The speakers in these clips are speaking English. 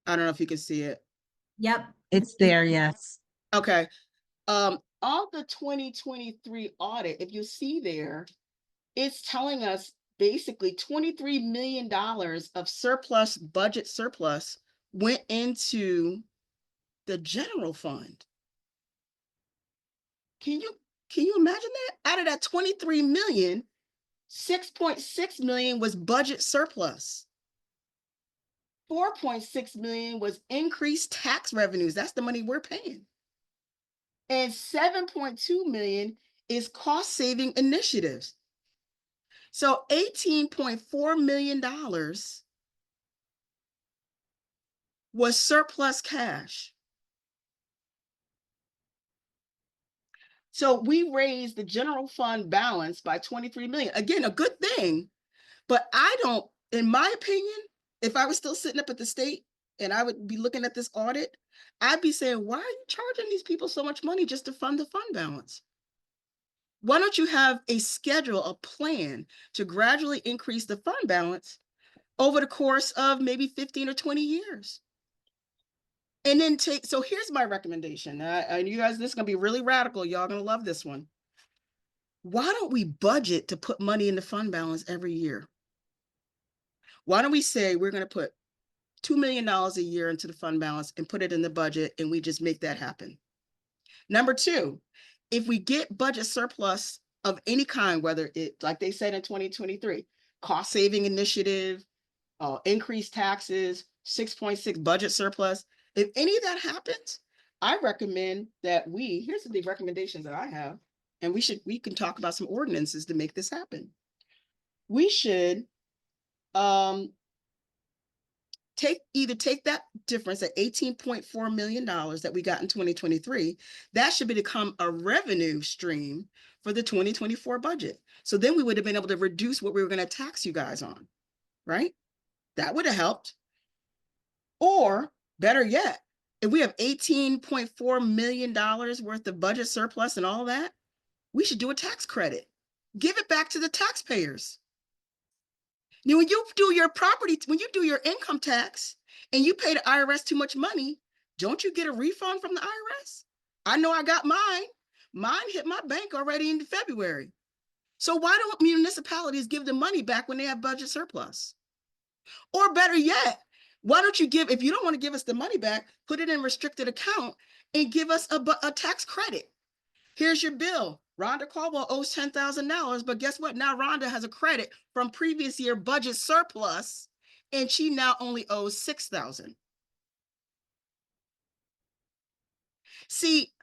I don't know if you can see it. Yep. It's there, yes. Okay. On the 2023 audit, if you see there, it's telling us basically $23 million of surplus, budget surplus, went into the general fund. Can you can you imagine that? Out of that 23 million, 6.6 million was budget surplus. 4.6 million was increased tax revenues. That's the money we're paying. And 7.2 million is cost saving initiatives. So $18.4 million was surplus cash. So we raised the general fund balance by 23 million. Again, a good thing, but I don't, in my opinion, if I was still sitting up at the state and I would be looking at this audit, I'd be saying, why are you charging these people so much money just to fund the fund balance? Why don't you have a schedule, a plan to gradually increase the fund balance over the course of maybe 15 or 20 years? And then so here's my recommendation. And you guys, this is going to be really radical. Y'all going to love this one. Why don't we budget to put money in the fund balance every year? Why don't we say we're going to put $2 million a year into the fund balance and put it in the budget, and we just make that happen? Number two, if we get budget surplus of any kind, whether it, like they said in 2023, cost saving initiative, increased taxes, 6.6 budget surplus, if any of that happens, I recommend that here's the recommendations that I have, and we can talk about some ordinances to make this happen. We should take that difference at $18.4 million that we got in 2023, that should become a revenue stream for the 2024 budget. So then we would have been able to reduce what we were going to tax you guys on, right? That would have helped. Or better yet, if we have $18.4 million worth of budget surplus and all that, we should do a tax credit. Give it back to the taxpayers. Now, when you do your income tax and you pay the IRS too much money, don't you get a refund from the IRS? I know I got mine. Mine hit my bank already in February. So why don't municipalities give the money back when they have budget surplus? Or better yet, why don't you if you don't want to give us the money back, put it in restricted account and give us a tax credit. Here's your bill. Rhonda Caldwell owes $10,000, but guess what? Now Rhonda has a credit from previous year budget surplus, and she now only owes $6,000. See,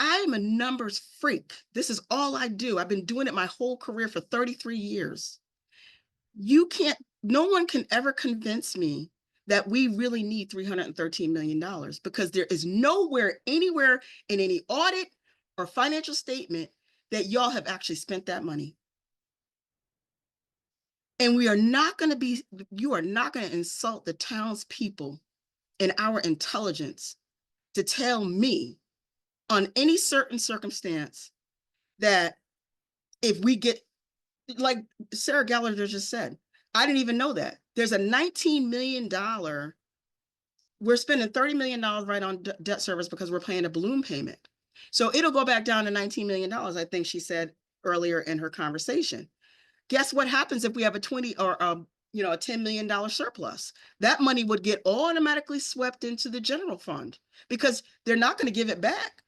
I'm a numbers freak. This is all I do. I've been doing it my whole career for 33 years. No one can ever convince me that we really need $313 million, because there is nowhere, anywhere in any audit or financial statement that y'all have actually spent that money. And you are not going to insult the townspeople and our intelligence to tell me on any certain circumstance that if we get, like Sarah Gallagher just said, I didn't even know that. There's a $19 million, we're spending $30 million right on debt service because we're paying a balloon payment. So it'll go back down to $19 million, I think she said earlier in her conversation. Guess what happens if we have a $10 million surplus? That money would get automatically swept into the general fund because they're not going to give it back.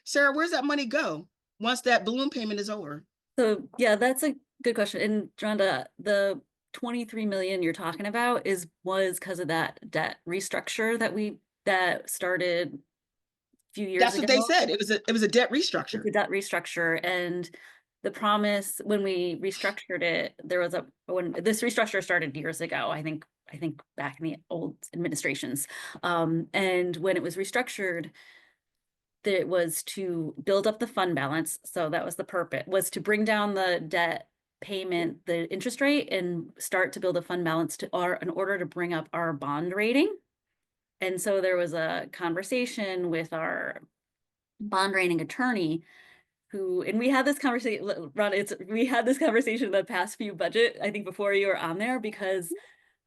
Sarah, where's that money go once that balloon payment is over? So yeah, that's a good question. And Rhonda, the 23 million you're talking about was because of that debt restructure that started a few years That's ago. what they said. It was a debt restructure. It's a debt restructure. And the promise when we restructured it, when this restructure started years ago, I think back in the old administrations. And when it was restructured, that it was to build up the fund balance. So that was the purpose, was to bring down the debt payment, the interest rate, and start to build a fund balance in order to bring up our bond rating. And so there was a conversation with our bond rating attorney and we had this conversation, Ron, we had this conversation in the past few budget, I think before you were on there, because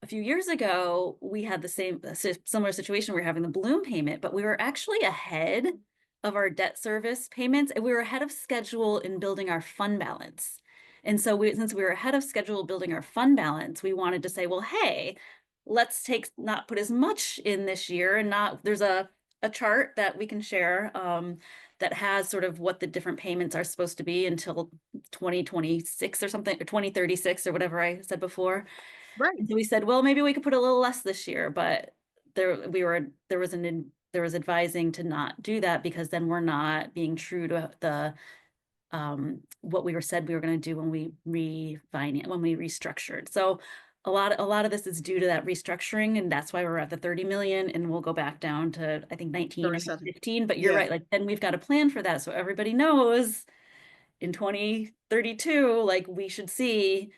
a few years ago, we had the similar situation. We were having the balloon payment, but we were actually ahead of our debt service payments, and we were ahead of schedule in building our fund balance. And so since we were ahead of schedule building our fund balance, we wanted to say, well, hey, let's not put as much in this year, and not, there's a chart that we can share, that has sort of what the different payments are supposed to be until 2026 or something, or 2036 or whatever I said before. Right. And so we said, well, maybe we could put a little less this year, but there was advising to not do that, because then we're not being true to the what we said we were going to do when we restructured. So a lot of this is due to that restructuring, and that's why we're at the 30 million, and we'll go back down to, I think, 19 or 37. 15. But you're Yeah. right, like, then we've got a plan for that, so everybody knows in 2032, like, we should see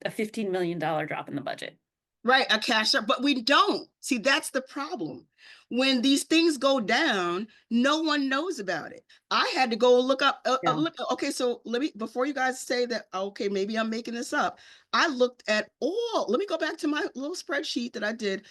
a $15 million drop in the budget. Right, a cash up, but we don't. See, that's the problem. When these things go down, no one knows about it. I had to go look up, Yeah. okay, so let me, before you guys say that, okay, maybe I'm making this up, I looked at let me go back to my little spreadsheet that I did.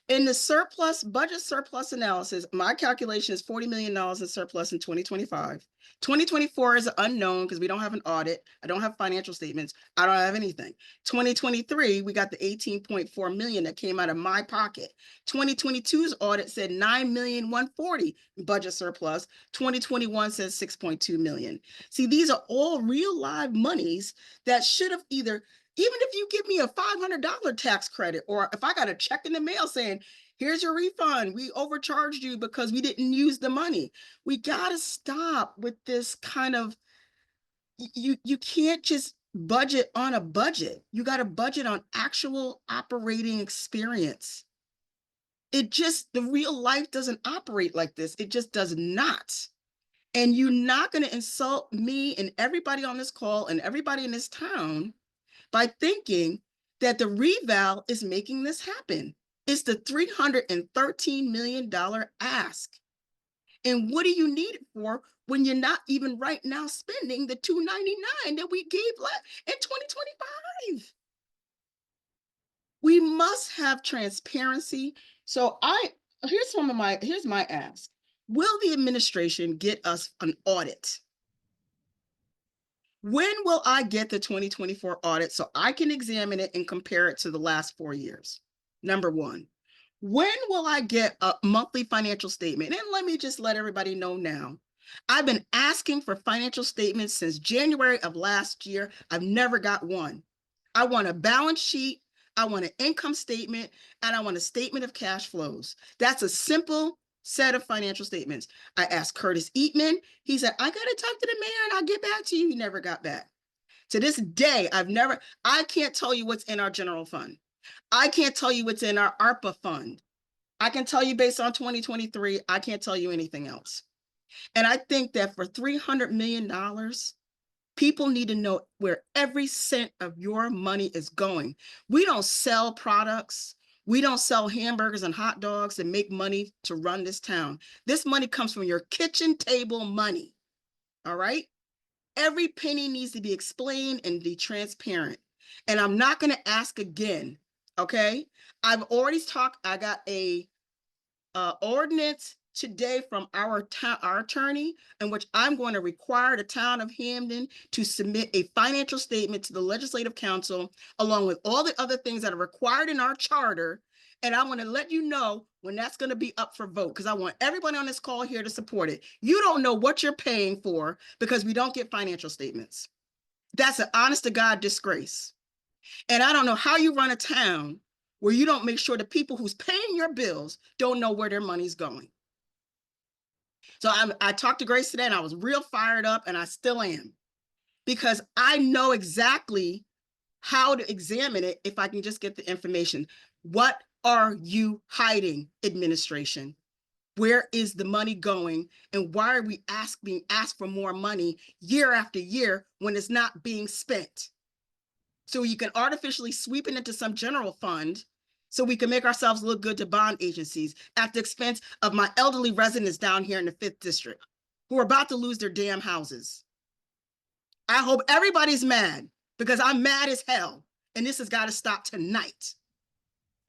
In the budget surplus analysis, my calculation is $40 million in surplus in 2025. 2024 is unknown because we don't have an audit. I don't have financial statements. I don't have anything. 2023, we got the 18.4 million that came out of my pocket. 2022's audit said 9,140,000 budget surplus. 2021 says 6.2 million. See, these are all real live monies that should have either, even if you give me a $500 tax credit, or if I got a check in the mail saying, here's your refund, we overcharged you because we didn't use the money. We got to stop with this kind of, you can't just budget on a budget. You got to budget on actual operating experience. The real life doesn't operate like this. It just does not. And you're not going to insult me and everybody on this call and everybody in this town by thinking that the reval is making this happen. It's the $313 million ask. And what do you need it for when you're not even right now spending the $299 that we gave in 2025? We must have transparency. So here's my ask. Will the administration get us an audit? When will I get the 2024 audit so I can examine it and compare it to the last 4 years? Number one. When will I get a monthly financial statement? And let me just let everybody know now. I've been asking for financial statements since January of last year. I've never got one. I want a balance sheet, I want an income statement, and I want a statement of cash flows. That's a simple set of financial statements. I asked Curtis Eatman. He said, I got to talk to the mayor and I'll get back to you. He never got back. To this day, I can't tell you what's in our general fund. I can't tell you what's in our ARPA fund. I can tell you based on 2023, I can't tell you anything else. And I think that for $300 million, people need to know where every cent of your money is going. We don't sell products. We don't sell hamburgers and hot dogs and make money to run this town. This money comes from your kitchen table money. All right? Every penny needs to be explained and be transparent. And I'm not going to ask again. Okay? I've already talked. I got a ordinance today from our attorney, in which I'm going to require the town of Hamden to submit a financial statement to the Legislative Council, along with all the other things that are required in our charter. And I want to let you know when that's going to be up for vote, because I want everybody on this call here to support it. You don't know what you're paying for because we don't get financial statements. That's an honest to God disgrace. And I don't know how you run a town where you don't make sure the people who's paying your bills don't know where their money's going. So I talked to Grace today and I was real fired up, and I still am, because I know exactly how to examine it if I can just get the information. What are you hiding, administration? Where is the money going? And why are we being asked for more money year after year when it's not being spent? So you can artificially sweep it into some general fund so we can make ourselves look good to bond agencies at the expense of my elderly residents down here in the 5th District who are about to lose their damn houses. I hope everybody's mad, because I'm mad as hell, and this has got to stop tonight.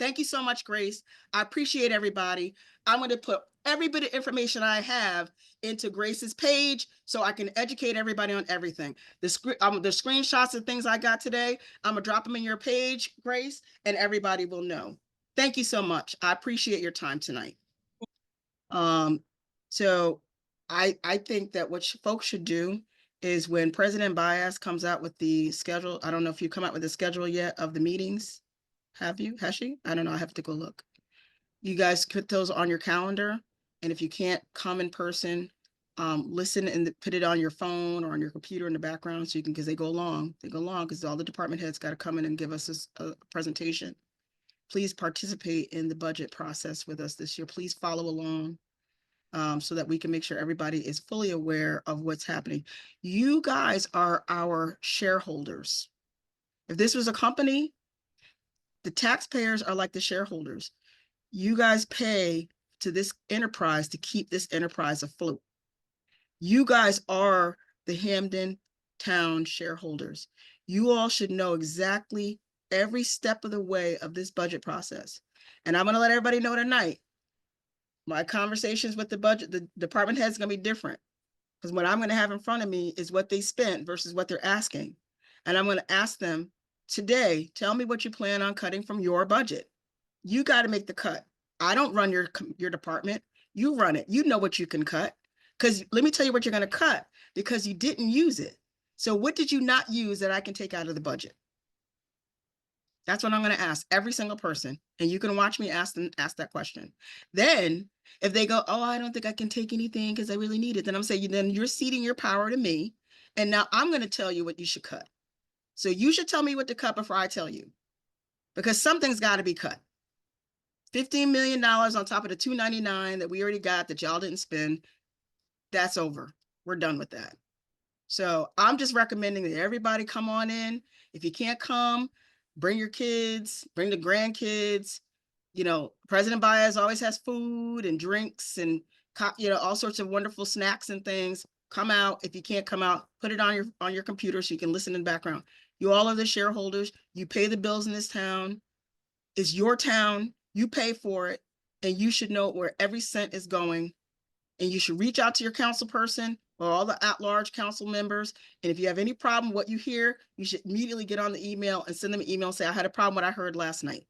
Thank you so much, Grace. I appreciate everybody. I'm going to put every bit of information I have into Grace's page so I can educate everybody on everything. The screenshots and things I got today, I'm going to drop them in your page, Grace, and everybody will know. Thank you so much. I appreciate your time tonight. So I think that what folks should do is when President Bias comes out with the schedule, I don't know if you come out with the schedule yet of the meetings. Have you? Has she? I don't know. I have to go look. You guys put those on your calendar. And if you can't come in person, listen and put it on your phone or on your computer in the background so you can, because they go long. They go long because all the department heads got to come in and give us a presentation. Please participate in the budget process with us this year. Please follow along. So that we can make sure everybody is fully aware of what's happening. You guys are our shareholders. If this was a company, the taxpayers are like the shareholders. You guys pay to this enterprise to keep this enterprise afloat. You guys are the Hamden town shareholders. You all should know exactly every step of the way of this budget process. And I'm going to let everybody know tonight, my conversations with the department heads going to be different, because what I'm going to have in front of me is what they spent versus what they're asking. And I'm going to ask them today, tell me what you plan on cutting from your budget. You got to make the cut. I don't run your department. You run it. You know what you can cut, because let me tell you what you're going to cut, because you didn't use it. So what did you not use that I can take out of the budget? That's what I'm going to ask every single person. And you can watch me ask that question. Then if they go, oh, I don't think I can take anything because I really need it, then I'm saying, then you're ceding your power to me. And now I'm going to tell you what you should cut. So you should tell me what to cut before I tell you, because something's got to be cut. $15 million on top of the $299 that we already got that y'all didn't spend. That's over. We're done with that. So I'm just recommending that everybody come on in. If you can't come, bring your kids, bring the grandkids. You know, President Baez always has food and drinks and, you know, all sorts of wonderful snacks and things. Come out. If you can't come out, put it on your computer so you can listen in the background. You all are the shareholders. You pay the bills in this town. It's your town. You pay for it. And you should know where every cent is going. And you should reach out to your council person or all the at-large council members. And if you have any problem, what you hear, you should immediately get on the email and send them an email and say, I had a problem with what I heard last night.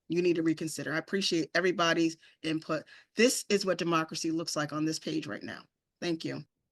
You need to reconsider. I appreciate everybody's input. This is what democracy looks like on this page right now. Thank you.